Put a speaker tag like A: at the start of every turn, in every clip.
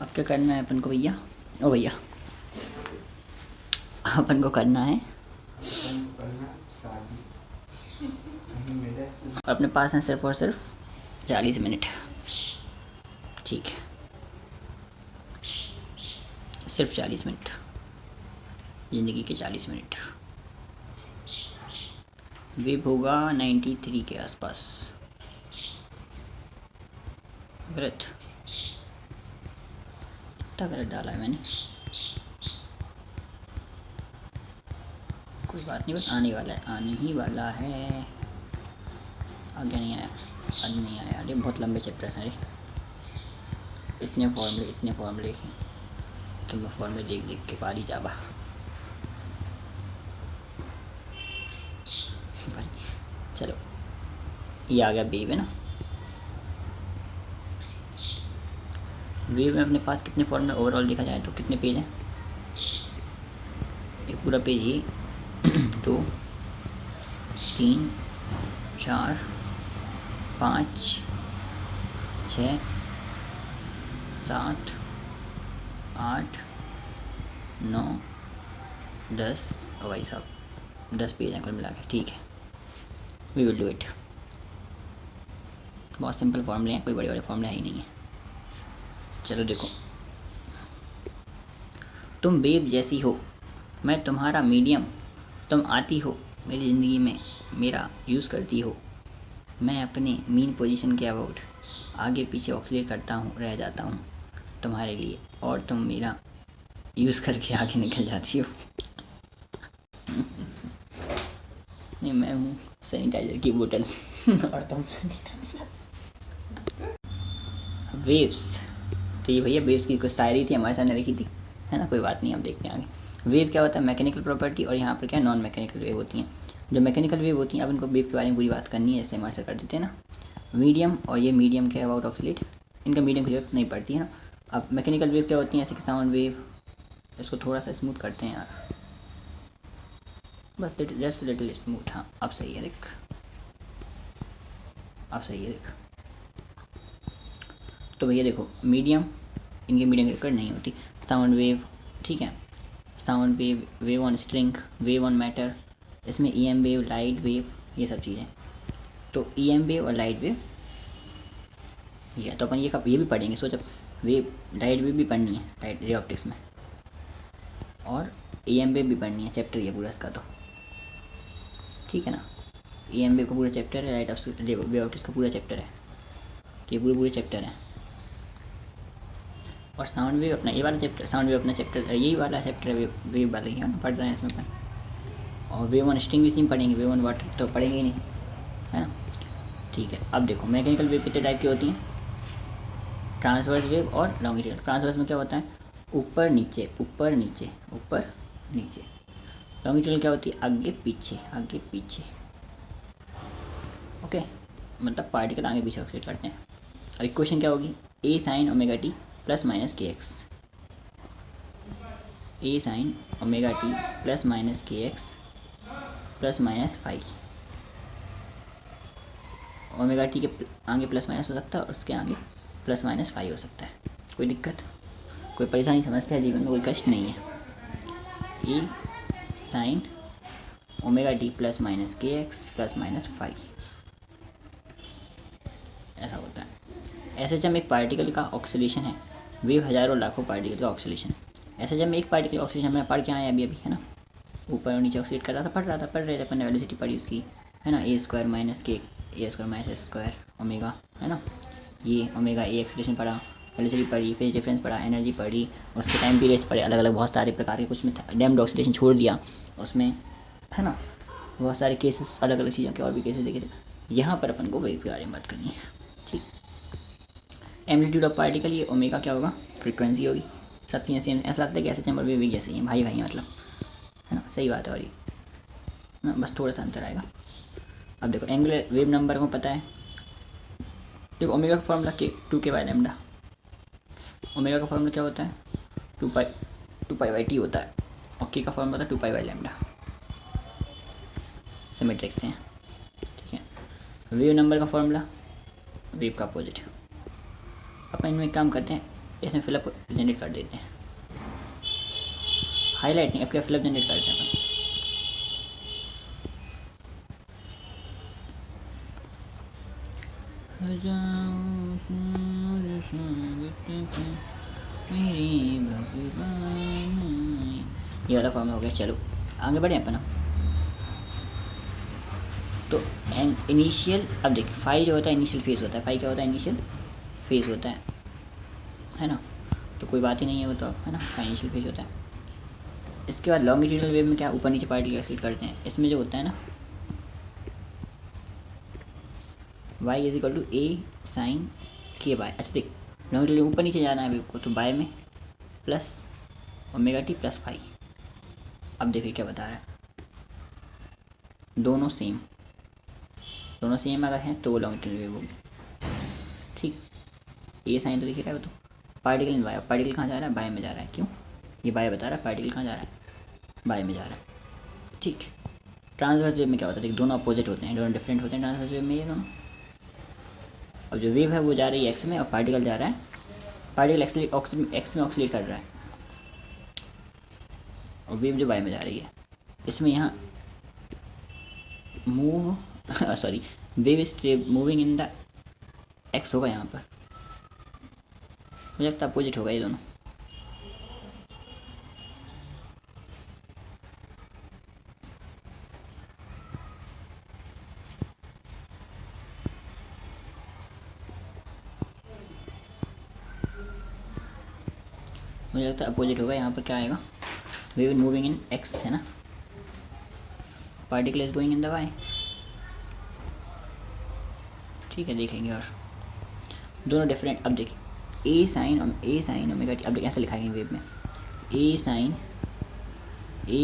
A: अब क्या करना है अपन को भैया? ओ भैया, अपन को करना है, अपने पास हैं सिर्फ और सिर्फ 40 मिनट। ठीक है, सिर्फ 40 मिनट, ज़िंदगी के 40 मिनट। वेब होगा 93 के आसपास। गलत गलत डाला है मैंने, कोई बात नहीं, बस आने वाला है, आने ही वाला है। आगे नहीं आया, आज नहीं आया। अरे बहुत लंबे चैप्टर्स हैं, इतने फॉर्मूले कि मैं फॉर्मूले देख देख के पारी जावा। चलो, ये आ गया वेव है ना। वेव में अपने पास कितने फॉर्मूले ओवरऑल देखा जाए तो कितने पेज हैं? एक पूरा पेज ही 2 3 4 5 6 7 8 9 10। और भाई साहब 10 पेज हैं कुल मिला के। ठीक है, वी विल डू इट। बहुत सिंपल फॉर्मूले हैं, कोई बड़े बड़े फॉर्मूले ही नहीं है। चलो देखो, तुम वेव जैसी हो, मैं तुम्हारा मीडियम, तुम आती हो मेरी ज़िंदगी में, मेरा यूज़ करती हो, मैं अपने मीन पोजीशन के अबाउट आगे पीछे ऑक्सीलेट करता हूँ, रह जाता हूँ तुम्हारे लिए, और तुम मेरा यूज़ करके आगे निकल जाती हो। नहीं, मैं हूँ सैनिटाइज़र की बोतल और तुम सैनिटाइज़र। वेव्स, तो ये भैया वेव्स की कुछ शायरी थी हमारे सामने लिखी थी, है ना। कोई बात नहीं, हम देखते हैं आगे। वेव क्या होता है? Mechanical property. और यहाँ पर क्या नॉन मैकेनिकल वेव होती हैं। जो मैकेनिकल वेव होती हैं, अब इनको वेव के बारे में पूरी बात करनी है, इससे हमारे से कर देते हैं ना। मीडियम, और ये मीडियम के अबाउट ऑक्सीलेट, इनका मीडियम की जरूरत नहीं पड़ती है ना। अब मैकेनिकल वेव क्या होती हैं? ऐसे कि साउंड वेव, इसको थोड़ा सा स्मूथ करते हैं यार, बस जस्ट लिटिल स्मूथ। हाँ, अब सही है, देख अब सही है, देख। तो भैया देखो, मीडियम, इनके मीडियम की रिकॉर्ड नहीं होती। साउंड वेव, ठीक है, sound wave, wave on string, wave on matter, इसमें ईएम वेव, लाइट वेव, ये सब चीज़ें। तो ईएम वेव और लाइट वेव, ये तो अपन ये भी पढ़ेंगे। सोचो, वेव लाइट वेव भी पढ़नी है लाइट रे ऑप्टिक्स में, और ईएम वेव भी पढ़नी है, चैप्टर ये पूरा इसका। तो ठीक है ना, ईएम वेव का पूरा चैप्टर है, लाइट वेव ऑप्टिक्स का पूरा चैप्टर है, ये पूरे चैप्टर है। और साउंड वेव अपना ये वाला चैप्टर, साउंड वेव अपना चैप्टर, यही वाला चैप्टर वेव वाला ही है ना, पढ़ रहे हैं इसमें अपन। और वेव ऑन स्ट्रिंग भी सेम पढ़ेंगे, वेव ऑन वाटर तो पढ़ेंगे ही नहीं, है ना। ठीक है, अब देखो मैकेनिकल वेव कितने टाइप की होती हैं? ट्रांसवर्स वेव और लॉन्गिट्यूडनल। ट्रांसवर्स में क्या होता है? ऊपर नीचे ऊपर नीचे ऊपर नीचे। लॉन्गिट्यूडनल क्या होती है? आगे पीछे आगे पीछे। ओके, मतलब पार्टिकल आगे पीछे ऑक्सीडेट करते हैं। अब इक्वेशन क्या होगी? A sine omega T plus minus K X, A sine omega T plus minus K X plus minus five. Omega T के आगे प्लस माइनस हो सकता है, और उसके आगे प्लस माइनस फाइव हो सकता है। कोई दिक्कत, कोई परेशानी, समस्या है जीवन में, कोई कष्ट नहीं है। A sine omega T plus minus K X plus minus five, ऐसा होता है। एसएचएम एक पार्टिकल का ऑक्सीलेशन है, वेव हज़ारों लाखों पार्टिकल का ऑक्सीलेशन है। एसएचएम में एक पार्टिकल ऑक्सीलेशन मैं पढ़ के आया अभी है ना, ऊपर और नीचे ऑक्सीलेट कर रहा था, पढ़ रहे थे अपन ने, वेलोसिटी पढ़ी उसकी, है ना। ए square minus K, A square minus S square omega, है ना। ये ओमेगा ए एक्सीलेशन पढ़ा, वेलोसिटी पढ़ी, फेज डिफरेंस पढ़ा, एनर्जी पढ़ी, उसके टाइम पीरियड्स पढ़े, अलग अलग बहुत सारे प्रकार के, कुछ में डैम्ड ऑक्सीडेशन छोड़ दिया उसमें, है ना। बहुत सारे केसेस, अलग अलग चीज़ों के और भी केसेस देखे थे। यहाँ पर अपन को वेव के बारे में बात करनी है, ठीक। एम्पलीट्यूड ऑफ पार्टिकल, ये ओमेगा क्या होगा? फ्रीक्वेंसी होगी। सब चीज़ें सेम, ऐसा लगता है कि ऐसे चैम्बर वेव भी जैसे ही हैं, भाई भाई मतलब, है ना। सही बात है, और ये ना बस थोड़ा सा अंतर आएगा। अब देखो एंगुलर वेव नंबर को पता है, देखो ओमेगा का फॉर्मूला के 2 बाई लैम्डा। ओमेगा का फॉर्मूला क्या होता है? 2 पाई बाई टी होता है, और के का फॉर्मूला होता है 2 पाई बाई लैम्डा। सिमेट्रिक से हैं, ठीक है। वेव नंबर का फॉर्मूला, वेव का अपोजिट। अपन इनमें काम करते हैं, इसमें फिलअप जनरेट कर देते हैं, हाईलाइट नहीं, अब क्या फिलअप जनरेट करते हैं मेरी भगवान। ये वाला फॉर्म हो गया। चलो आगे बढ़े अपन। तो इनिशियल, अब देख फाई जो होता है इनिशियल फेज होता है, फाई क्या होता है इनिशियल फेज होता है ना, तो कोई बात ही नहीं है वो तो, है ना, फाई इनिशियल फेज होता है। इसके बाद लॉन्गिट्यूडनल वेव में क्या ऊपर नीचे पार्टिकल एक्सीलरेट करते हैं, इसमें जो होता है ना y is equal to a sine k by. अच्छा देख लॉन्गिट्यूडनल ऊपर नीचे जाना है वेव को, तो बाय में plus omega T plus phi. अब देखिए क्या बता रहा है, दोनों सेम अगर हैं तो वो लॉन्गिट्यूडनल वेव होगी। ठीक, ए साइन तो दिख रहा है वो तो, पार्टिकल इन बाय, पार्टिकल कहाँ जा रहा है, बाय में जा रहा है। क्यों, ये बाय बता रहा है, पार्टिकल कहाँ जा रहा है, बाय में जा रहा है। ठीक, ट्रांसवर्स वेव में क्या होता है, देख दोनों अपोजिट होते हैं, दोनों डिफरेंट होते हैं ट्रांसवर्स वेव में ये दोनों। अब जो वेव है वो जा रही है एक्स में और पार्टिकल जा रहा है, पार्टिकल एक्स में ऑक्सीलेट कर रहा है और वेव जो वाई में जा रही है। इसमें यहाँ move sorry wave is moving in the x होगा यहाँ पर, मुझे लगता है अपोजिट होगा ये दोनों। मुझे लगता है अपोजिट होगा, यहाँ पर क्या आएगा, वेव मूविंग इन एक्स है ना, particle is going in the y. ठीक है देखेंगे, और दोनों डिफरेंट। अब देखिए ए साइन ओमेगा टी, अब देखिए ऐसे लिखाएंगे वेव में A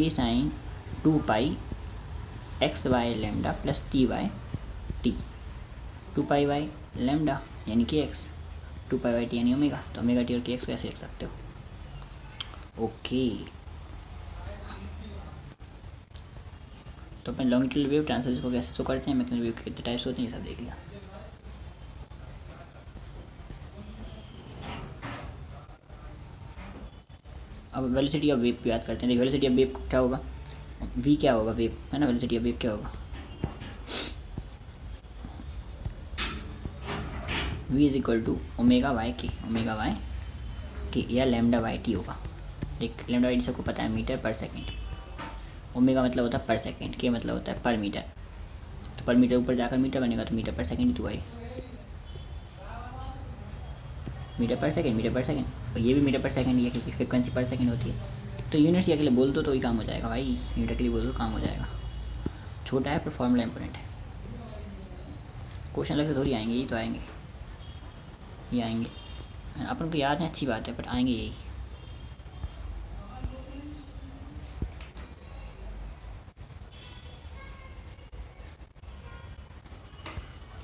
A: sine 2 pi X by lambda plus T by T, 2 pi by lambda यानी K X, 2 pi by T यानी ओमेगा, तो ओमेगा टी और के एक्स को ऐसे लिख सकते हो। ओके, तो अपन लॉन्गिट्यूडनल वेव ट्रांसवर्स को कैसे शो करते हैं, मैकेनिकल वेव के कितने टाइप्स होते हैं ये सब देख लिया। अब वेलोसिटी ऑफ वेव की बात करते हैं। देखिए वेलोसिटी ऑफ वेव क्या होगा, v क्या होगा, वेव है ना, वेलोसिटी ऑफ वेव क्या होगा, v is equal to omega by k या लेमडा वाई टी होगा। देख लेमडा वाई टी सबको पता है, मीटर पर सेकेंड। ओमेगा मतलब होता है पर सेकेंड, के मतलब होता है पर मीटर, तो पर मीटर ऊपर जाकर मीटर बनेगा, तो मीटर पर सेकेंड ही तो आई, मीटर पर सेकेंड, और ये भी मीटर पर सेकेंड ही है क्योंकि फ्रिक्वेंसी पर सेकेंड होती है। तो यूनिट्स के लिए बोल दो तो ही काम हो जाएगा भाई, यूनिट के लिए बोल दो काम हो जाएगा। छोटा है पर फॉर्मूला इंपॉर्टेंट है, क्वेश्चन अलग से थोड़ी आएंगे, यही तो आएंगे, ये आएंगे अपन को याद है, अच्छी बात है, बट आएंगे यही।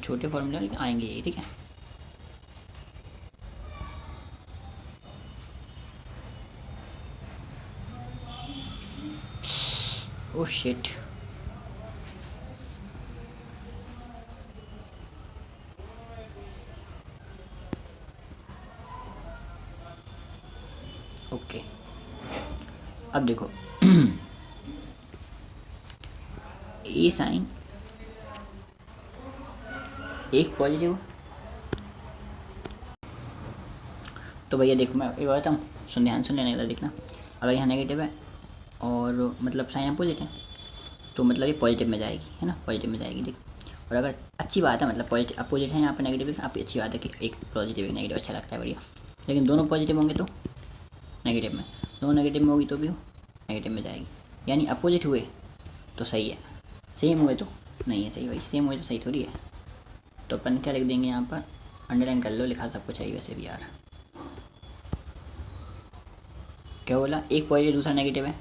A: छोटे फॉर्मूला लेकिन आएंगे यही, ठीक है। ओह शिट, ओके अब देखो ए साइन एक पॉजिटिव, तो भैया देखो मैं ये बताता हूँ, ध्यान सुन लेने का देखना। अगर यहाँ नेगेटिव है और मतलब साइन अपोजिट है तो मतलब ये पॉजिटिव में जाएगी, है ना, पॉजिटिव में जाएगी देख। और अगर अच्छी बात है, मतलब पॉजिटिव अपोजिट है यहाँ पर नेगेटिव, आप अच्छी बात है कि एक पॉजिटिव एक नेगेटिव, अच्छा लगता है बढ़िया। लेकिन दोनों पॉजिटिव होंगे तो नेगेटिव में, दोनों नेगेटिव में होगी तो भी नेगेटिव में जाएगी, यानी अपोजिट हुए तो सही है, सेम हुए तो नहीं है सही। भाई सेम हुए तो सही थोड़ी है, तो अपन क्या लिख देंगे यहाँ पर, अंडरलाइन कर लो, लिखा सब कुछ चाहिए वैसे भी यार। क्या बोला, एक पॉजिटिव दूसरा नेगेटिव है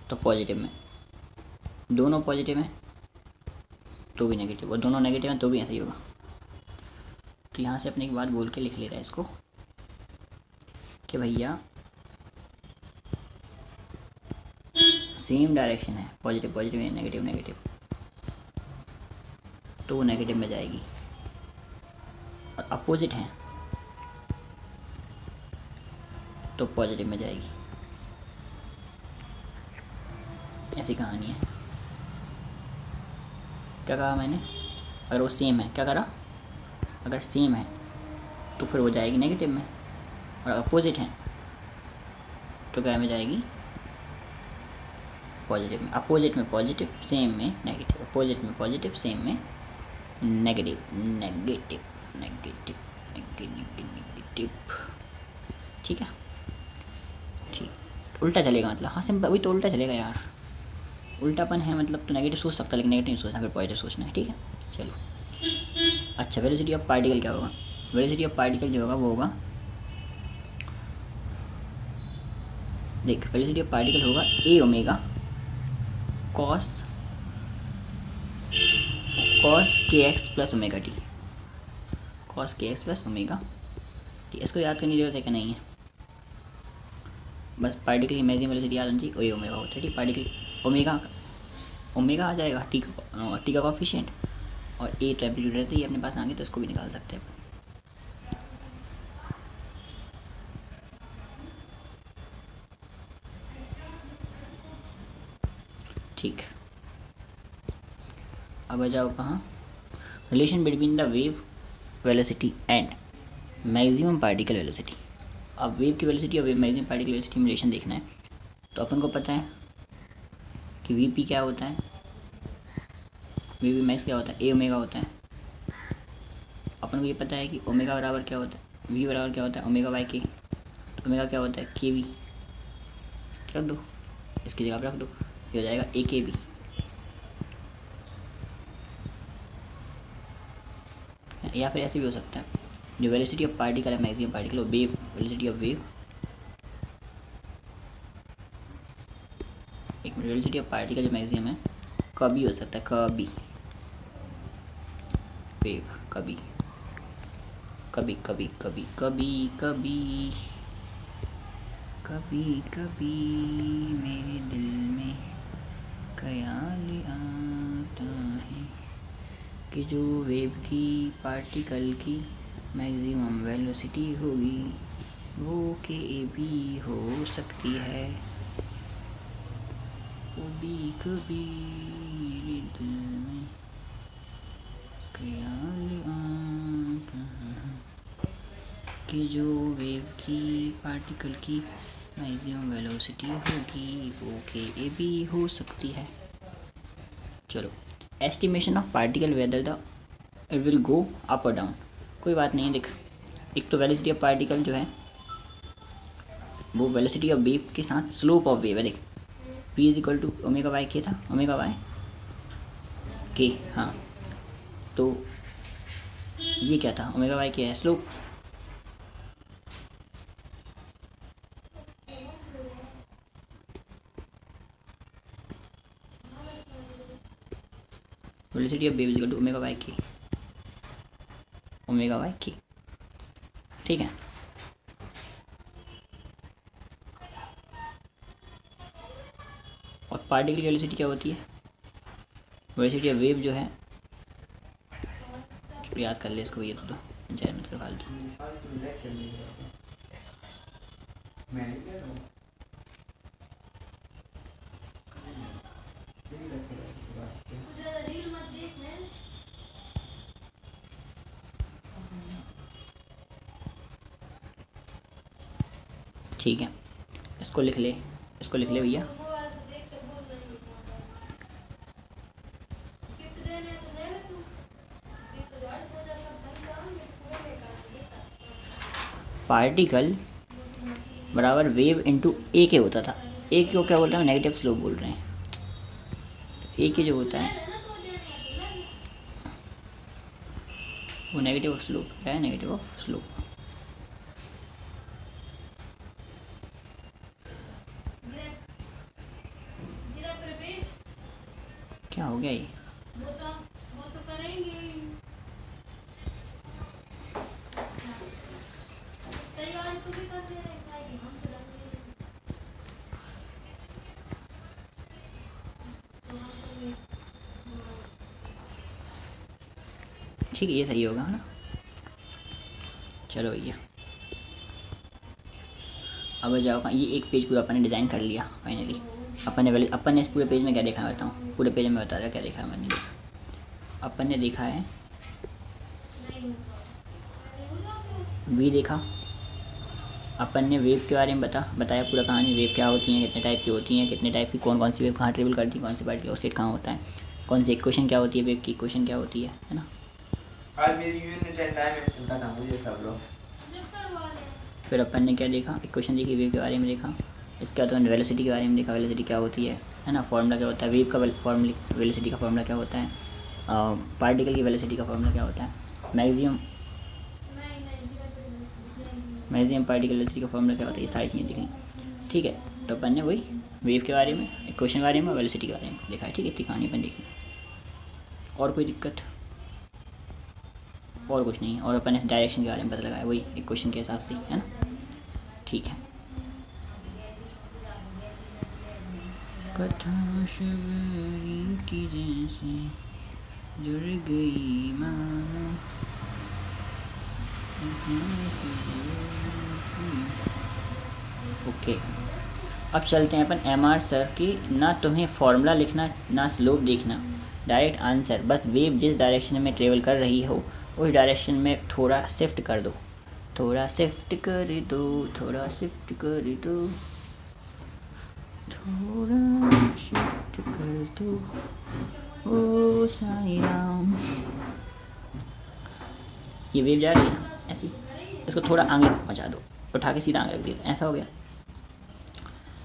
A: तो पॉजिटिव में, दोनों पॉजिटिव हैं तो भी नेगेटिव, और दोनों नेगेटिव हैं तो भी ऐसा ही होगा। तो यहाँ से अपने एक बात बोल के लिख ले रहा है इसको कि भैया सेम डायरेक्शन है, पॉजिटिव पॉजिटिव या नेगेटिव नेगेटिव, तो वो नेगेटिव में जाएगी। और अपोजिट हैं तो पॉजिटिव में जाएगी। ऐसी कहानी है। क्या कहा मैंने? अगर वो सेम है, क्या करा, अगर सेम है तो फिर वो जाएगी नेगेटिव में, और अपोजिट है तो क्या में जाएगी, पॉजिटिव में। अपोजिट में पॉजिटिव, सेम में नेगेटिव, अपोजिट में पॉजिटिव, सेम में नेगेटिव नेगेटिव नेगेटिव नेगेटिव। ठीक है, ठीक। उल्टा चलेगा मतलब, हाँ सिंपल, वही तो उल्टा चलेगा यार। उल्टापन है मतलब तो नेगेटिव सोच सकता है, लेकिन नेगेटिव सोचना, फिर पॉजिटिव सोचना है। ठीक है, चलो। अच्छा, वेलोसिटी ऑफ पार्टिकल क्या होगा? वेलोसिटी ऑफ पार्टिकल जो होगा वो होगा, देख, वेलोसिटी ऑफ पार्टिकल होगा ए ओमेगा कॉस के X plus omega T, cos के एक्स प्लस ओमेगा टी। इसको याद करने की जरूरत है कि नहीं है? बस पार्टिकल की मैक्सिमम वेलोसिटी याद होनी चाहिए, ए ओमेगा होता है। ठीक, पार्टिकल ओमेगा आ जाएगा, टी का कोफिशिएंट, और ए टेम्परेचर रहती है अपने पास आगे, तो इसको भी निकाल सकते हैं। ठीक, अब आ जाओ कहाँ, relation between the wave velocity and maximum particle velocity. अब वेव की वेलोसिटी और वेव मैक्सिमम पार्टिकल वेलोसिटी में रिलेशन देखना है, तो अपन को पता है कि वी पी क्या होता है, वी पी मैक्स क्या होता है, ए ओमेगा होता है। अपन को ये पता है कि ओमेगा बराबर क्या होता है, वी बराबर क्या होता है, ओमेगा बाई के। तो ओमेगा क्या होता है, के वी। रख दो, इसकी जगह पर रख दो, ये हो जाएगा ए के वी। या फिर ऐसे भी हो सकता है, जो वेलोसिटी ऑफ पार्टिकल है मैक्सिमम पार्टिकल, और वेव वेलोसिटी ऑफ वेव, एक वेलोसिटी ऑफ पार्टिकल जो मैक्सिमम है, कभी हो सकता है, कभी वेव, कभी कभी कभी कभी कभी कभी कभी कभी मेरे दिल में ख्याल आता है कि जो वेव की पार्टिकल की मैक्सिमम वेलोसिटी होगी वो के भी हो सकती है, वो भी कभी मेरे दिल में ख्याल आता है कि जो वेव की पार्टिकल की मैक्सिमम वेलोसिटी होगी वो के भी हो सकती है। चलो, estimation of particle whether the it will go up और डाउन। कोई बात नहीं है, देख, एक तो वेलोसिटी ऑफ पार्टिकल जो है वो वेलोसिटी ऑफ वेव के साथ स्लोप ऑफ वेव है। देख, v is equal to omega by k था, ओमेगा वाई के, हाँ, तो ये क्या था, ओमेगा वाई के है slope. Velocity of wave is equal to omega by k, omega by k. ठीक है, और पार्टिकल की वेलोसिटी क्या होती है, वेलोसिटी ऑफ वेव जो है, याद कर ले इसको, ये तो जय मत कर फालतू। ठीक है, इसको लिख ले, इसको लिख ले भैया। पार्टिकल बराबर वेव इंटू ए के होता था। ए को क्या बोल रहे हैं, नेगेटिव स्लोप बोल रहे हैं। ए के जो होता है वो नेगेटिव ऑफ स्लोप, क्या है, नेगेटिव ऑफ स्लोप। क्या हो गया ये, ठीक है, ये सही होगा, है ना। चलो भैया, अब जाओ ये एक पेज पूरा अपन ने डिज़ाइन कर लिया फाइनली। अपन ने इस पूरे पेज में क्या देखा है बताऊँ, पूरे पेज में बता रहा क्या देखा है मैंने। अपन ने देखा है वी देखा, अपन ने वेव के बारे में बताया पूरा कहानी, वेव क्या होती हैं, कितने टाइप की होती हैं, कितने टाइप की कौन कौन सी वेव कहाँ ट्रेवल करती है, कौन सी पार्टिकल स्टेट कहाँ होता है, कौन सी इक्वेशन क्या होती है, वेव की इक्वेशन क्या होती है ना।
B: आज मेरी यूनिट एंड डायमेंशन का था मुझे सब लोग।
A: फिर अपन ने क्या देखा, इक्वेशन देखी, वेव के बारे में देखा। इसके बाद वेलोसिटी के बारे में देखा, वेलोसिटी क्या होती है ना, फार्मूला क्या होता है, वेव का वेलोसिटी का फार्मूला क्या होता है, पार्टिकल की वेलोसिटी का फार्मूला क्या होता है, मैक्सिमम पार्टिकल वेलोसिटी का फार्मूला क्या होता है, ये सारी चीज़ें दिखी। ठीक है, तो अपन ने वही वेव के बारे में, इक्वेशन के बारे में, वेलोसिटी के बारे में देखा है। ठीक है, इतनी कहानी अपन देखी, और कोई दिक्कत और कुछ नहीं है। और अपन ने डायरेक्शन के बारे में पता लगाया वही इक्वेशन के हिसाब से, है ना। ठीक है, कथा शबरी की जैसे जुड़ गई मानो। ओके, अब चलते हैं अपन MR सर की। ना तुम्हें फॉर्मूला लिखना, ना स्लोप देखना, डायरेक्ट आंसर। बस वेव जिस डायरेक्शन में ट्रेवल कर रही हो उस डायरेक्शन में थोड़ा शिफ्ट कर दो, थोड़ा शिफ्ट कर दो, थोड़ा शिफ्ट कर दो, थोड़ा शिफ्ट कर दो, ओ साईं राम। ये वेव जा रही है ना ऐसी, इसको थोड़ा आगे पहुंचा दो, उठा के सीधा आगे रख दिया, ऐसा हो गया।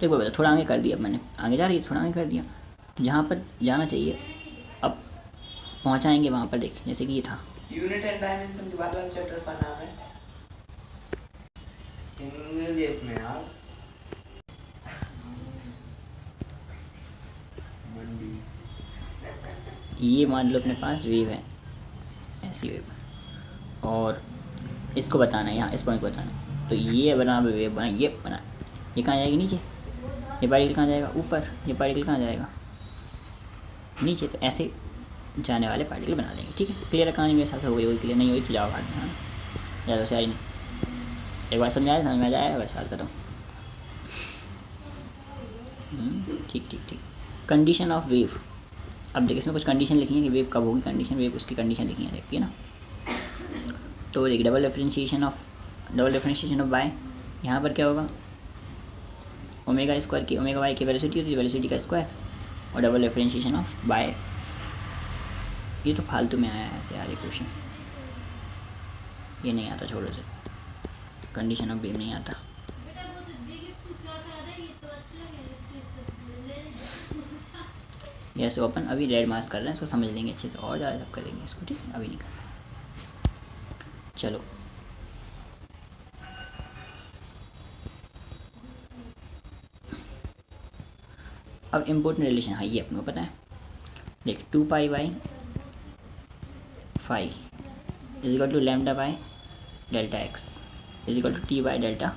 A: देखो बेटा, थोड़ा आगे कर दिया मैंने, आगे जा रही है, थोड़ा आगे कर दिया, जहाँ पर जाना चाहिए अब पहुँचाएंगे वहाँ पर। देख जैसे कि ये था,
B: यूनिट एंड डायमेंशन के बाद वाला चैप्टर का नाम है इंग्लिश में यार
A: ये मान लो अपने पास वेव है, ऐसी वेव, और इसको बताना है यहाँ, इस पॉइंट को बताना है। तो ये बना वेव बना, ये बना, ये कहाँ जाएगी नीचे, ये पार्टिकल कहाँ जाएगा ऊपर, ये पार्टिकल कहाँ जाएगा नीचे। तो ऐसे जाने वाले पार्टिकल बना देंगे। ठीक है, क्लियर है कहानी मेरे हिसाब से हो गई होगी, क्लियर नहीं हुई तो जाओ बाद में, हाँ ज़्यादा होशियारी नहीं, एक बार समझ में आ जाए बस हाल खत्म। ठीक ठीक ठीक। कंडीशन ऑफ वेव, अब देखिए इसमें कुछ कंडीशन लिखी है कि वेव कब होगी, कंडीशन वेव उसकी कंडीशन लिखी है, देखिए ना। तो देखिए डबल डिफरेंशिएशन ऑफ बाय, यहाँ पर क्या होगा, ओमेगा स्क्वायर की, ओमेगा वाई की वेलोसिटी होती है, वेलोसिटी का स्क्वायर, और डबल डिफरेंशिएशन ऑफ बाय। ये तो फालतू में आया है ऐसे यार, ये क्वेश्चन ये नहीं आता, छोड़ो से, कंडीशन ऑफ वेव नहीं आता। यस ओपन, अभी रेड मार्क्स कर रहे हैं, इसको समझ लेंगे अच्छे से, और ज़्यादा सब करेंगे इसको। ठीक, अभी नहीं करना। चलो अब इम्पोर्टेंट रिलेशन, हाँ ये अपने को पता है। देख 2π/5 equal to lambda by delta X equal to T/Δt।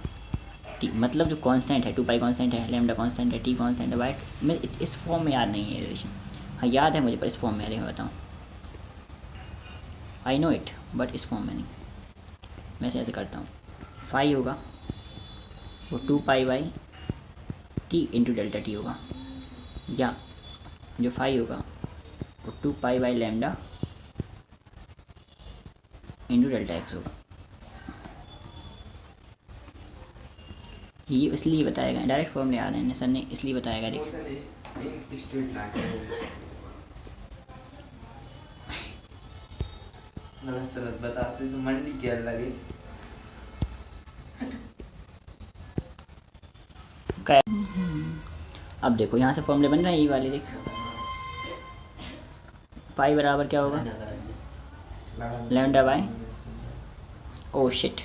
A: मतलब जो कांस्टेंट है 2π कांस्टेंट है, लैम्डा कांस्टेंट है, T कांस्टेंट है, बाय मैं इस फॉर्म में याद नहीं है रिलेशन, हाँ याद है मुझे पर इस फॉर्म में मैं बताऊँ, आई नो इट बट इस फॉर्म में नहीं। मैं ऐसे करता हूँ, फाई होगा वो 2π/t इंटू डेल्टा टी होगा, या जो फाई होगा वो 2π/λ इंटू डेल्टा एक्स होगा। ये इसलिए बताया गया, डायरेक्ट फॉर्म याद है सर ने, इसलिए बताया गया।
B: बताते तो मंडी क्या लगे।
A: अब देखो यहाँ से फॉर्मूले बन रहे हैं, ये वाले देख, पाई बराबर क्या होगा, लैम्डा बाय, ओ शिट,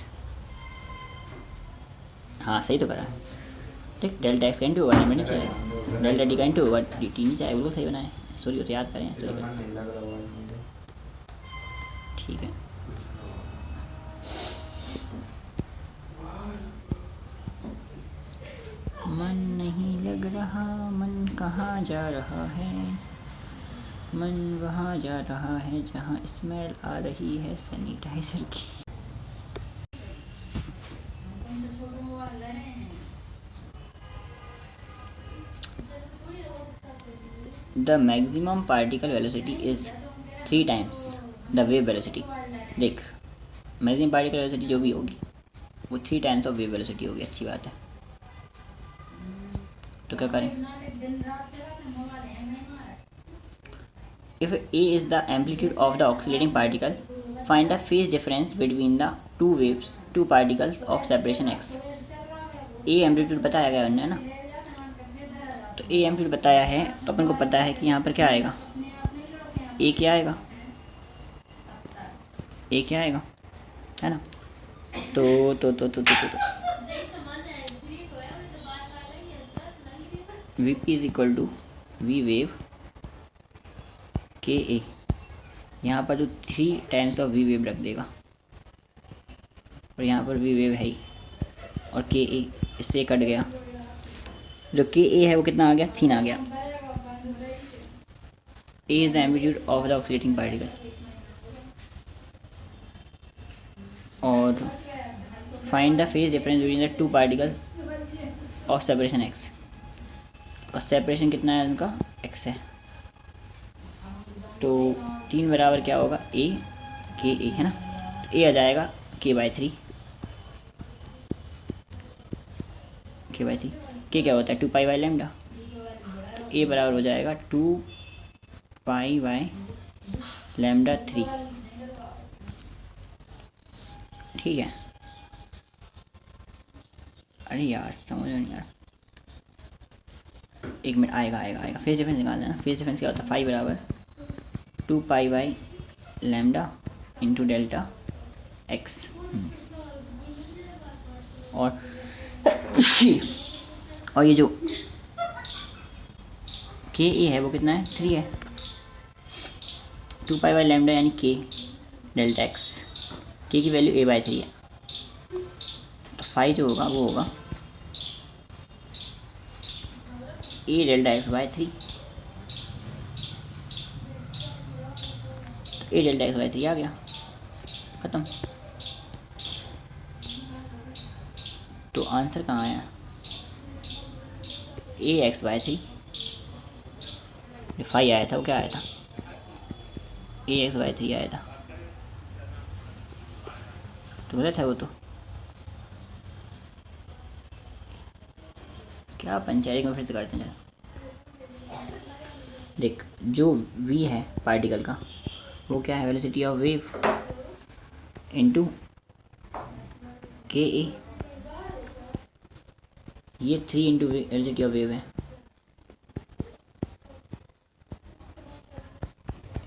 A: हाँ सही तो करा है। ठीक, डेल्टा एक्स का इंटू होगा, लिमिट नीचे आएगा, डेल्टा टी का इंटू होगा, टी नीचे आएगा, बिल्कुल सही बनाए। सॉरी तो याद करें, सॉरी करें। ठीक है, मन नहीं लग रहा, मन कहाँ जा रहा है, मन वहाँ जा रहा है जहाँ स्मेल आ रही है सैनिटाइजर की। The maximum particle velocity is 3 times the wave velocity. देख, मैक्सिमम पार्टिकल वेलोसिटी जो भी होगी वो 3 टाइम्स ऑफ वेव वेलोसिटी होगी। अच्छी बात है, तो क्या करें? If A is the amplitude of the oscillating particle, find the phase difference between the two particles of separation x. A amplitude बताया गया है ना, तो ए एम्पलीट्यूड बताया है तो अपन को पता है कि यहाँ पर क्या आएगा, ए क्या आएगा, ए क्या आएगा, है ना। तो v p is equal to v wave के ए। यहाँ पर जो 3 टाइम्स ऑफ वी वेव रख देगा और यहाँ पर वी वेव है ही, और के ए इससे कट गया। जो के ए है वो कितना आ गया, 3 आ गया। A is the amplitude of the oscillating particle, और find the phase difference between the two particles of separation X. और सेपरेशन कितना है उनका, एक्स है। तो 3 बराबर क्या होगा, ए के ए, है ना। तो ए आ जाएगा k/3, k/3। के क्या होता है, 2 पाई लैम्डा। तो ए बराबर हो जाएगा 2 पाई लैम्डा 3। ठीक है। अरे यार समझ नहीं यार, 1 मिनट, आएगा। फेज डिफरेंस निकालना है ना। फेज डिफरेंस क्या होता है, 5 बराबर 2 पाई लैम्डा इंटू डेल्टा एक्स। और ये जो के ए है वो कितना है, 3 है। 2 पाई लैम्डा यानी के डेल्टा एक्स, के की वैल्यू a/3 है। तो 5 जो होगा वो होगा a डेल्टा x/3। तो a डेल्टा x/3 आ गया, ख़त्म। तो आंसर कहाँ आया, a/3। जो 5 आया था वो क्या आया था, a/3 आया था। तो गलत है वो, तो क्या पंचायत में फिर से करते हैं। देख, जो v है पार्टिकल का वो क्या है, वेलोसिटी ऑफ वेव इनटू के ए। ये 3 इंटू वेलोसिटी ऑफ वेव है,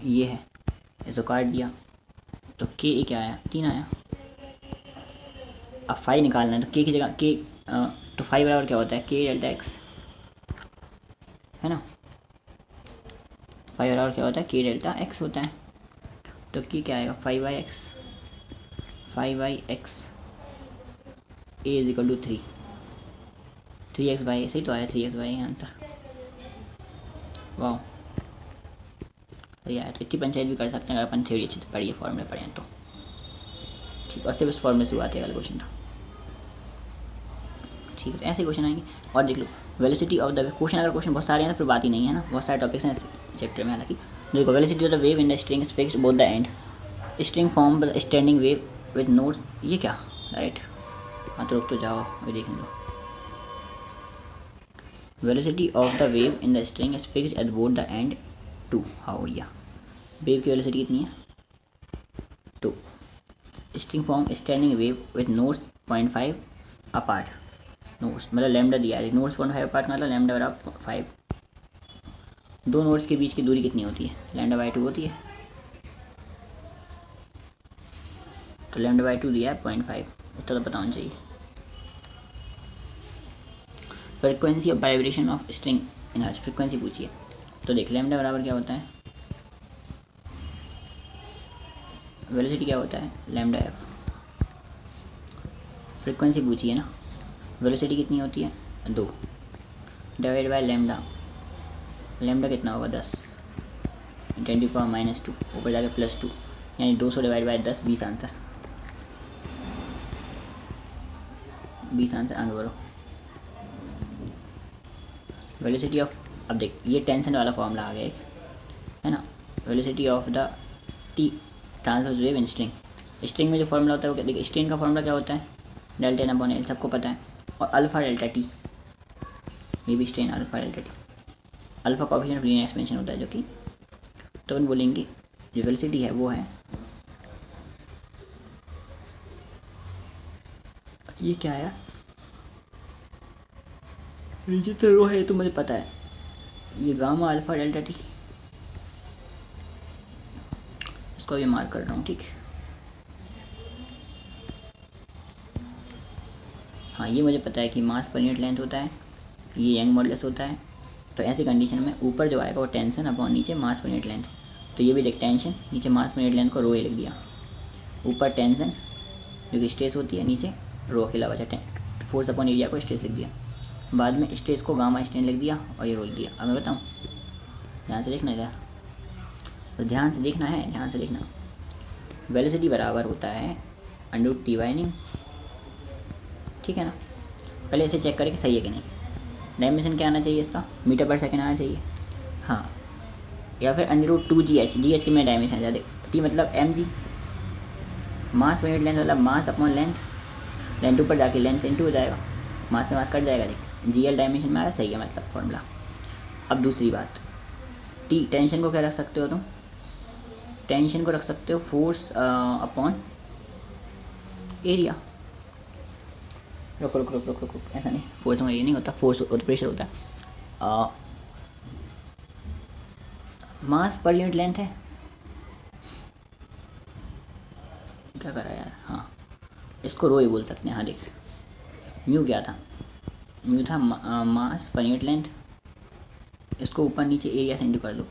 A: ये है, इसको काट दिया तो के ए क्या आया, 3 आया। अब 5 निकालना है तो के की जगह के, तो 5 बराबर क्या होता है, के डेल्टा एक्स, है ना। 5 बराबर क्या होता है, के डेल्टा एक्स होता है। तो के क्या आएगा, 5/x, 5/x A is equal to 3x/a। सही तो आया, 3x/a आंसर। वाह, सही आया। तो इतनी पंचायत भी कर सकते हैं अगर अपन थ्योरी अच्छे से पढ़िए, फॉर्मूले पढ़े हैं तो। ठीक, और सिर्फ इस फॉर्मूले से आते हैं अगला क्वेश्चन था। ठीक है, तो ऐसे क्वेश्चन आएंगे। और देख लो, velocity of the wave, question अगर क्वेश्चन बहुत सारे हैं तो फिर बात ही नहीं है ना, बहुत सारे टॉपिक्स हैं इस चैप्टर में। हालांकि देखो, velocity of the wave in the string is fixed both the end, string form the standing wave with notes. ये क्या, राइट, हाँ तो रुक तो जाओ, अभी देखने दो। Velocity of the wave in the string is fixed at both the end 2। हाँ भैया, वेव की वेलोसिटी कितनी है, 2। String form standing wave with notes 0.5 apart. Notes मतलब लैम्डा दिया है, नोट्स 0.5 अपार्ट मतलब लैम्डा बराबर 5। दो नोट्स के बीच की दूरी कितनी होती है, λ/2 होती है। तो λ/2 दिया है 0.5, इतना तो पता होना चाहिए। Frequency of vibration of string in hertz, frequency पूछिए। तो देख, लैम्डा बराबर क्या होता है, वेलोसिटी क्या होता है, λf। फ्रिक्वेंसी पूछिए ना, वेलोसिटी कितनी होती है, 2 डिवाइड बाय लैम्डा। लैम्डा कितना होगा, 10 10⁻², ऊपर जाके +2, यानी 200 डिवाइड बाय 10, 20 आंसर। 20 आंसर, आगे बढ़ो। वेलोसिटी ऑफ अब देख ये टेंशन वाला फॉर्मूला आ गया एक, है ना, velocity of the T transverse wave in string. String में जो फॉर्मूला होता है वो देखिए, स्ट्रिंग का फॉर्मूला क्या होता है, डेल्टा एन अपॉन एल, सबको पता है, और अल्फ़ा डेल्टा टी, ये भी strain alpha delta T. Alpha coefficient of linear expansion होता है, जो कि तो अपन बोलेंगे जो वेलोसिटी है वो है, ये क्या है, नीचे तो रो है, तो मुझे पता है, ये गामा अल्फ़ा डेल्टा टी, इसको भी मार्क कर रहा हूँ, ठीक। हाँ ये मुझे पता है कि मास पर यूनिट लेंथ होता है, ये यंग मॉडुलस होता है। तो ऐसी कंडीशन में ऊपर जो आएगा वो टेंशन अपॉन नीचे मास पर यूनिट लेंथ। तो ये भी देख, टेंशन नीचे मास पर यूनिट लेंथ को रो ए लिख दिया, ऊपर टेंशन जो कि स्ट्रेस होती है, नीचे रो अकेला बचा, फोर्स अपॉन एरिया को स्ट्रेस लिख दिया, बाद में स्ट्रेस को गामा स्ट्रेन लिख दिया और ये रो लिख दिया। अब मैं बताऊँ, ध्यान से देखना यार, तो ध्यान से देखना है, ध्यान से देखना। वेलोसिटी बराबर होता है अंडर टी बाई न्यू, ठीक है ना। पहले इसे चेक करें कि सही है कि नहीं। डायमेंशन क्या आना चाहिए इसका, मीटर पर सेकंड आना चाहिए, हाँ, या फिर अंडर 2 GH, GH की मैं डायमेंशन ज़्यादा, टी मतलब mg, मास पर यूनिट लेंथ मतलब मास अपॉन लेंथ, लेंथ ऊपर जाके लेंथ से इंटू हो जाएगा, मास से मास कट जाएगा, देख GL डायमेंशन में आ रहा, सही है मतलब फॉर्मूला। अब दूसरी बात, टी टेंशन को क्या रख सकते हो तुम, टेंशन को रख सकते हो फोर्स अपॉन एरिया। रुक रुक रुक रुक रुक रुक, ऐसा नहीं, फोर्स में ये नहीं होता, फोर्स और प्रेशर होता है, मास पर यूनिट लेंथ है, क्या करा यार, हाँ इसको रो ही बोल सकते हैं। हाँ देख, म्यू क्या था, म्यू था मास पर यूनिट लेंथ, इसको ऊपर नीचे एरिया से इंटू कर दो,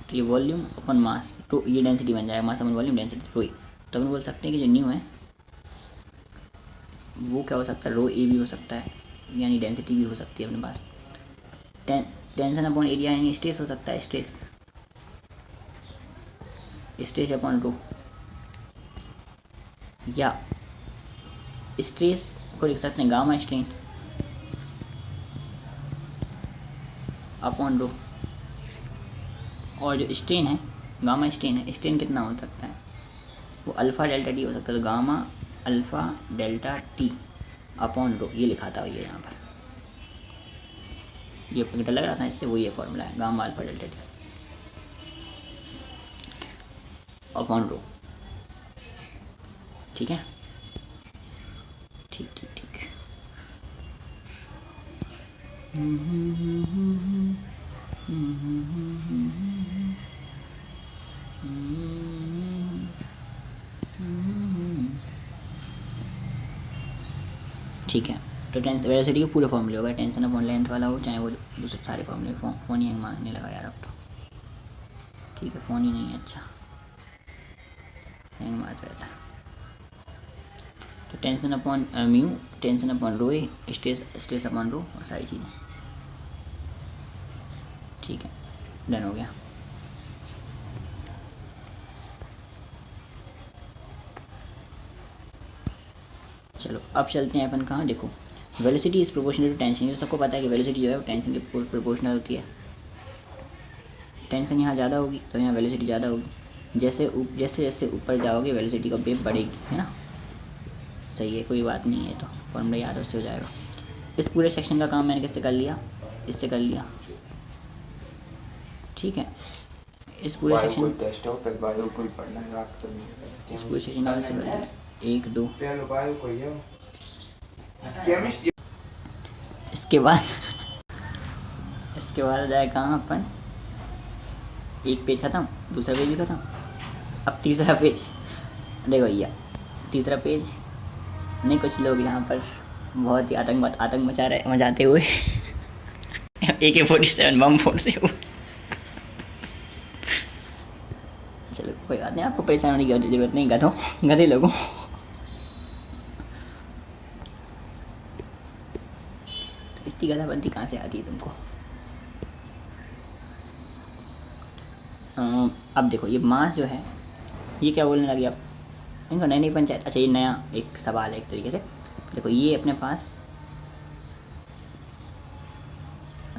A: तो ये वॉल्यूम अपन मास, तो ये डेंसिटी बन जाएगा, मास अपन वॉल्यूम डेंसिटी रो। तो अपन बोल सकते हैं कि जो न्यू है वो क्या हो सकता है, रो ए भी हो सकता है, यानी डेंसिटी भी हो सकती है अपने पास। टेंशन अपॉन एरिया यानी स्ट्रेस हो सकता है, स्ट्रेस, स्ट्रेस अपॉन रो, या स्ट्रेस को लिख सकते हैं गामा स्ट्रेन अपॉन रो, और जो स्ट्रेन है, गामा स्ट्रेन है, स्ट्रेन कितना हो सकता है, वो अल्फ़ा डेल्टा टी हो सकता है, तो gamma alpha delta T upon rho, ये लिखा था ये यहाँ पर, ये पता लग रहा था इससे, वो ये फॉर्मूला है, gamma alpha delta T upon rho, ठीक है, ठीक ठीक ठीक। ठीक है, तो वेलोसिटी के पूरे फॉर्मूले होगा, टेंशन अपॉन लेंथ वाला हो, चाहे वो दूसरे सारे फॉर्मूले। फ़ोन ही हैंग मारने लगा यार अब तो, ठीक है, फ़ोन ही नहीं है, अच्छा हैंग मारता रहता है। तो tension upon mu, tension upon rho A, stress upon rho, और सारी चीज़ें, ठीक है, डन हो गया। चलो अब चलते हैं अपन कहाँ, देखो velocity is proportional to tension, ये सबको पता है कि वेलोसिटी जो है वो टेंशन के प्रोपोर्शनल होती है। टेंशन यहाँ ज़्यादा होगी तो यहाँ वेलोसिटी ज़्यादा होगी, जैसे जैसे ऊपर जाओगे वेलोसिटी का वेव बढ़ेगी, है ना, सही है, कोई बात नहीं है, तो फॉर्मूला याद उससे हो जाएगा। इस पूरे सेक्शन का काम मैंने किससे कर लिया, इससे कर लिया, ठीक है। इस पूरे सेक्शन, इस पूरे सेक्शन का इससे कर लिया, 1 2, इसके बाद इसके बाद जाए कहाँ अपन, एक पेज ख़त्म, दूसरा पेज भी ख़त्म, अब तीसरा पेज, देखो भैया तीसरा पेज नहीं, कुछ लोग यहाँ पर बहुत ही आतंक मचाते हुए AK-47 बम फोड़ से हुए, चलो कोई बात नहीं, आपको परेशान होने की ज़रूरत नहीं, गधे लोगों। तो इतनी गधाबंदी कहाँ से आती है तुमको। अब देखो ये मास जो है, ये क्या बोलने लगे आप, इनको नई पंचायत, अच्छा ये नया एक सवाल है एक तरीके से। देखो ये अपने पास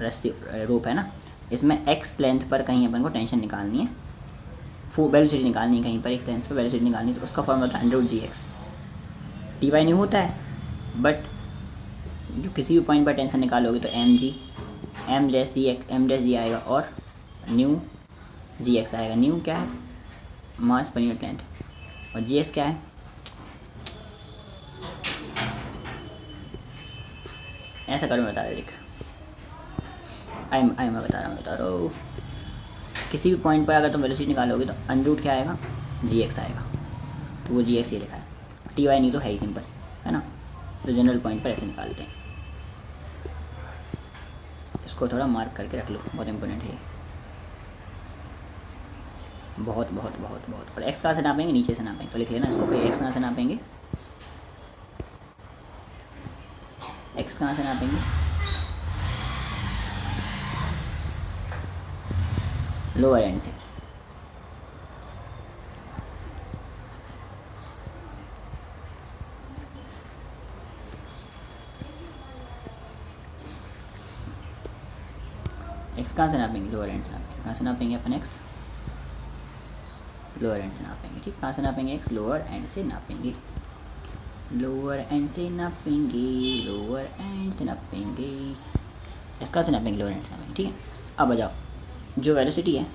A: रस्सी रोप है ना, इसमें एक्स लेंथ पर कहीं अपन को टेंशन निकालनी है, वेलोसिटी निकालनी है, कहीं पर एक लेंथ पर वेलोसिटी निकालनी है, तो उसका फॉर्मूला होता है अंडर जी एक्स। टी वाई नहीं होता है, बट जो किसी भी पॉइंट पर टेंशन निकालोगे तो एम डैश जी आएगा और न्यू जी एक्स आएगा। न्यू क्या है, मास पर यूनिट लेंथ, और जी एक्स क्या है, ऐसा करो, मैं बता रहा मैं बता रहा हूँ। किसी भी पॉइंट पर अगर तुम वेलोसिटी निकालोगे तो अंडर क्या आएगा, जी एक्स आएगा, तो वो जी एक्स ये लिखा है। टी वाई नहीं तो है ही सिंपल, है ना, तो जनरल पॉइंट पर ऐसे निकालते हैं। इसको थोड़ा मार्क करके रख लो, बहुत इंपॉर्टेंट है, बहुत बहुत बहुत बहुत। और एक्स कहाँ से नापेंगे, नीचे से नापेंगे, तो लिख लेना इसको, फिर एक्स कहाँ से नापेंगे, एक्स कहाँ से नापेंगे, लोअर एंड से। एक्स कहाँ से नापेंगे, लोअर एंड से नापेंगे। कहाँ से नापेंगे अपन एक्स, लोअर एंड से नापेंगे, ठीक। कहाँ से नापेंगे एक्स, लोअर एंड से नापेंगे, लोअर एंड से नापेंगे, लोअर एंड से नापेंगे। एक्स कहाँ से नापेंगे, लोअर एंड से नापेंगे, ठीक है। अब आ जाओ, जो वेलोसिटी है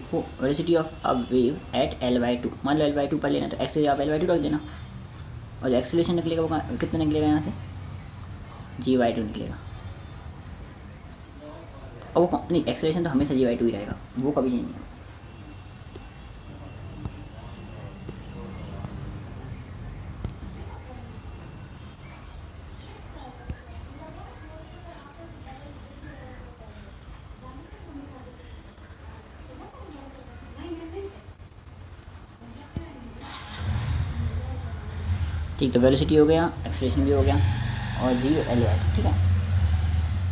A: वो velocity of a wave eight L/2, मान लो L/2 पर लेना, तो एक्स से आप L/2 रख देना, और जो एक्सेलरेशन निकलेगा वो कितना निकलेगा, यहाँ से G/2 निकलेगा। और वो नहीं, एक्सेलरेशन तो हमेशा G/2 ही रहेगा, वो कभी चेंज नहीं होगा। ठीक, तो वेलोसिटी हो गया, एक्सेलरेशन भी हो गया, और G/L/2, ठीक है,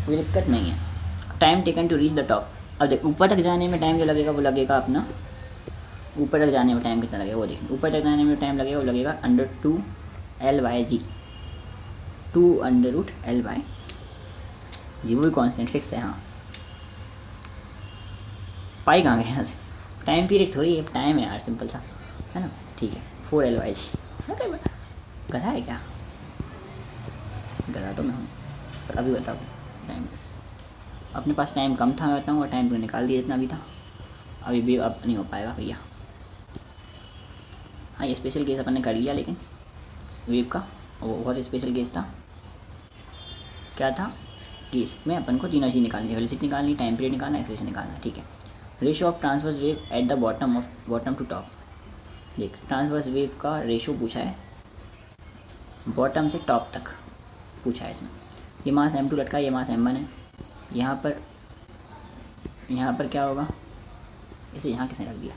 A: कोई दिक्कत नहीं है। Time taken to reach the top, अब देख ऊपर तक जाने में टाइम जो लगेगा वो लगेगा अपना, ऊपर तक जाने में टाइम कितना लगेगा वो देखें। ऊपर तक जाने में टाइम लगेगा, वो लगेगा √2L/g, 2√L/g, वो भी कॉन्स्टेंट फिक्स है। हाँ, पाई कहाँ गए यहाँ से, टाइम पीरियड थोड़ी है, टाइम है यार, सिंपल सा है ना, ठीक है। 4L/g, गधा है क्या, गधा तो मैं हूँ, पर अभी बताओ टाइम, अपने पास टाइम कम था, मैं बताऊँ, और टाइम तो निकाल दिया जितना भी था, अभी भी अब नहीं हो पाएगा भैया। हाँ, ये स्पेशल केस अपन ने कर लिया, लेकिन वेव का वो बहुत स्पेशल केस था। क्या था कि इसमें अपन को तीनों चीज़ निकालनी है, वेलोसिटी निकालनी, टाइम पीरियड निकालना, एक्सेलरेशन निकालना, ठीक है। Ratio of transverse wave at the bottom to top, देख ट्रांसवर्स वेव का रेशियो पूछा है, बॉटम से टॉप तक पूछा है इसमें। ये मास m2 लटका है, ये मास m1 है, यहाँ पर क्या होगा, इसे यहाँ किसने रख दिया,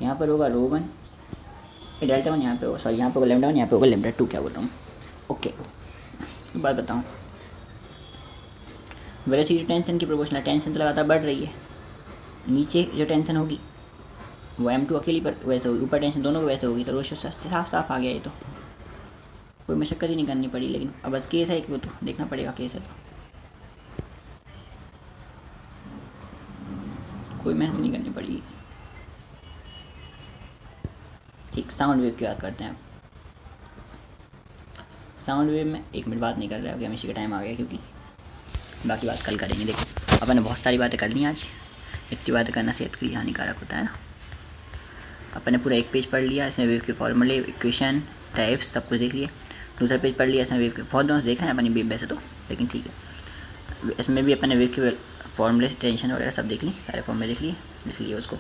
A: यहाँ पर होगा ρ1, ये Δ1 यहाँ पे होगा, सॉरी यहाँ पे होगा λ1, यहाँ पे होगा λ2, क्या बोल रहा हूँ, ओके। बात बताऊँ, वेलोसिटी टेंशन की प्रोपोर्शनल, टेंशन तो लगातार बढ़ रही है, नीचे जो टेंशन होगी वो m2 अकेली पर वैसे होगी, ऊपर टेंशन दोनों को वैसे होगी, तो रेशियो साफ आ गया, ये तो कोई मशक्कत ही नहीं करनी पड़ी। लेकिन अब बस केस है कि वो तो देखना पड़ेगा, केस है तो कोई मेहनत नहीं करनी पड़ेगी, ठीक। साउंड वेव की बात करते हैं। साउंड वेव में 1 मिनट बात नहीं कर रहा है, हमेशा का टाइम आ गया, क्योंकि बाकी बात कल करेंगे। देखो अपन ने बहुत सारी बातें कर ली आज, इतनी बातें करना सेहत के लिए हानिकारक होता है ना। अपन ने पूरा 1 पेज पढ़ लिया, इसमें वेव के फॉर्मूले, इक्वेशन, टाइप्स सब कुछ देख लिया। दूसरा पेज पढ़ लिया, इसमें वेव के बहुत दोनों देखा है अपन ने वैसे तो, लेकिन ठीक है, इसमें भी अपन ने वेव के फॉर्मूले, टेंशन वगैरह सब देख ली, सारे फॉर्मूले देख लिए उसको।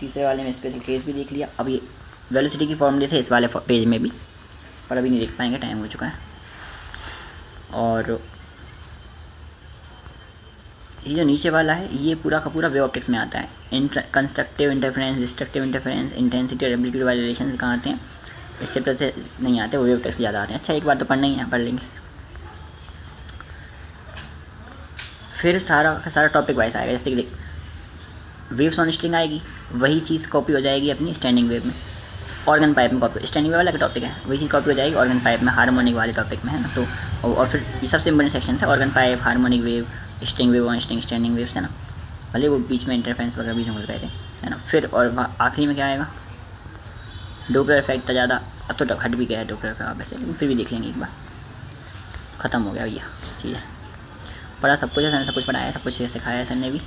A: तीसरे वाले में स्पेशल केस भी देख लिया। अब ये वेलोसिटी के फॉर्मूले थे इस वाले पेज में भी, पर अभी नहीं देख पाएंगे, टाइम हो चुका है। और ये जो नीचे वाला है ये पूरा का पूरा वेव ऑप्टिक्स में आता है। Constructive interference, destructive interference, intensity और एम्पलीट्यूड वाइब्रेशन कहाँ आते हैं, इस चैप्टर से नहीं आते, वो वेव ऑप्टिक्स से ज़्यादा आते हैं। अच्छा, एक बार तो पढ़ना ही है, पढ़ लेंगे, फिर सारा का सारा टॉपिक वाइज आएगा। जैसे कि देख, वेव्स ऑन स्ट्रिंग आएगी, वही चीज़ कॉपी हो जाएगी अपनी स्टैंडिंग वेव में, ऑर्गन पाइप में कॉपी, स्टैंडिंग वेव वाला का टॉपिक है वही चीज़ कॉपी हो जाएगी ऑर्गन पाइप में हार्मोनिक वाले टॉपिक में, है ना। तो और फिर ये सबसे इंपॉर्टेंट सेक्शन है organ pipe, harmonic wave, string wave और स्टैंडिंग वेव्स, है ना। भले वो बीच में इंटरफेरेंस वगैरह बीच में होते रहते, है ना। फिर और आखिरी में क्या आएगा, डोपलर इफेक्ट। इतना ज़्यादा अब तो हट भी गया है डोपलर इफेक्ट वैसे, लेकिन फिर भी देख लेंगे एक बार, ख़त्म हो गया भैया। ठीक है, पढ़ा सब कुछ है सर ने, सब कुछ पढ़ाया है, सब कुछ सिखाया है सर ने भी,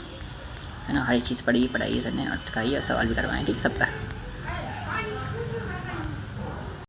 A: है ना। हर एक चीज़ पढ़ाई है सर ने और सिखाई है, सवाल भी करवाए हैं, ठीक है सब पर।